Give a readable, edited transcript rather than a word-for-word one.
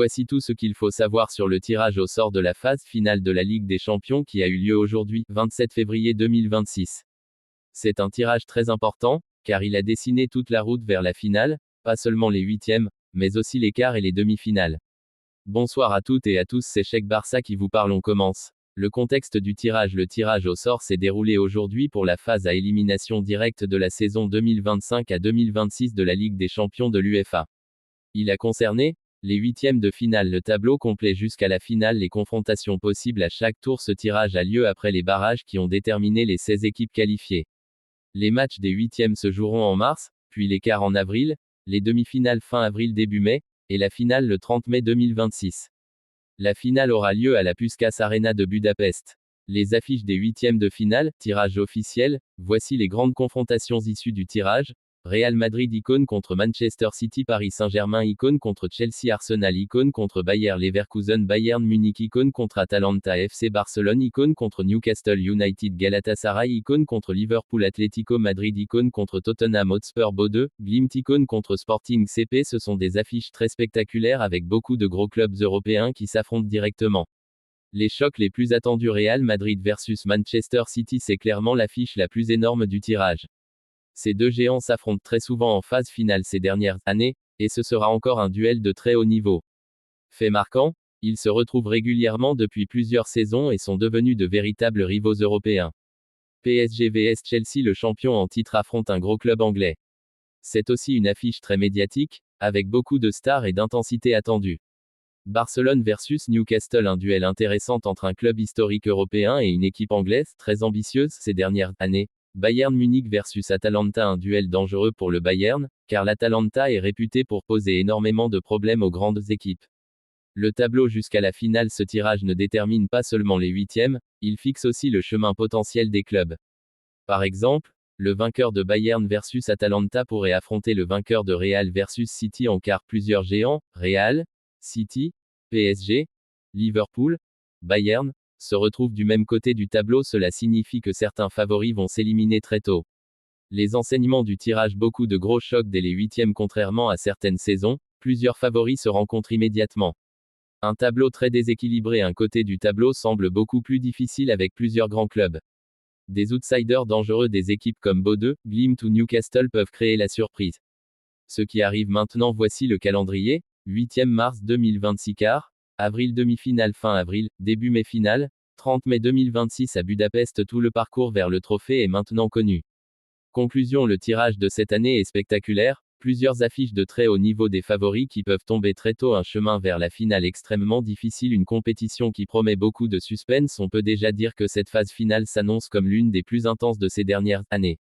Voici tout ce qu'il faut savoir sur le tirage au sort de la phase finale de la Ligue des Champions qui a eu lieu aujourd'hui, 27 février 2026. C'est un tirage très important, car il a dessiné toute la route vers la finale, pas seulement les huitièmes, mais aussi les quarts et les demi-finales. Bonsoir à toutes et à tous, c'est Cheikh Barça qui vous parle, on commence. Le contexte du tirage. Le tirage au sort s'est déroulé aujourd'hui pour la phase à élimination directe de la saison 2025 à 2026 de la Ligue des Champions de l'UEFA. Il a concerné les huitièmes de finale. Le tableau complet jusqu'à la finale. Les confrontations possibles à chaque tour. Ce tirage a lieu après les barrages qui ont déterminé les 16 équipes qualifiées. Les matchs des huitièmes se joueront en mars, puis les quarts en avril, les demi-finales fin avril début mai, et la finale le 30 mai 2026. La finale aura lieu à la Puskás Arena de Budapest. Les affiches des huitièmes de finale, tirage officiel, voici les grandes confrontations issues du tirage. Real Madrid icône contre Manchester City, Paris Saint-Germain icône contre Chelsea, Arsenal icône contre Bayer Leverkusen, Bayern Munich icône contre Atalanta, FC Barcelone icône contre Newcastle United, Galatasaray icône contre Liverpool, Atlético Madrid icône contre Tottenham Hotspur, Bordeaux, Glimt icône contre Sporting CP. Ce sont des affiches très spectaculaires avec beaucoup de gros clubs européens qui s'affrontent directement. Les chocs les plus attendus: Real Madrid versus Manchester City, c'est clairement l'affiche la plus énorme du tirage. Ces deux géants s'affrontent très souvent en phase finale ces dernières années, et ce sera encore un duel de très haut niveau. Fait marquant, ils se retrouvent régulièrement depuis plusieurs saisons et sont devenus de véritables rivaux européens. PSG vs Chelsea, le champion en titre affronte un gros club anglais. C'est aussi une affiche très médiatique, avec beaucoup de stars et d'intensité attendue. Barcelone versus Newcastle, un duel intéressant entre un club historique européen et une équipe anglaise très ambitieuse ces dernières années. Bayern Munich versus Atalanta, un duel dangereux pour le Bayern, car l'Atalanta est réputé pour poser énormément de problèmes aux grandes équipes. Le tableau jusqu'à la finale. Ce tirage ne détermine pas seulement les huitièmes, il fixe aussi le chemin potentiel des clubs. Par exemple, le vainqueur de Bayern versus Atalanta pourrait affronter le vainqueur de Real versus City en quart. Plusieurs géants, Real, City, PSG, Liverpool, Bayern, se retrouvent du même côté du tableau. Cela signifie que certains favoris vont s'éliminer très tôt. Les enseignements du tirage: beaucoup de gros chocs dès les huitièmes. Contrairement à certaines saisons, plusieurs favoris se rencontrent immédiatement. Un tableau très déséquilibré. Un côté du tableau semble beaucoup plus difficile avec plusieurs grands clubs. Des outsiders dangereux, des équipes comme Bordeaux, Glimt ou Newcastle peuvent créer la surprise. Ce qui arrive maintenant, voici le calendrier. 8e mars 2026 quart, avril demi-finale, fin avril, début mai finale, 30 mai 2026 à Budapest. Tout le parcours vers le trophée est maintenant connu. Conclusion: le tirage de cette année est spectaculaire, plusieurs affiches de très haut niveau, des favoris qui peuvent tomber très tôt, un chemin vers la finale extrêmement difficile, une compétition qui promet beaucoup de suspense. On peut déjà dire que cette phase finale s'annonce comme l'une des plus intenses de ces dernières années.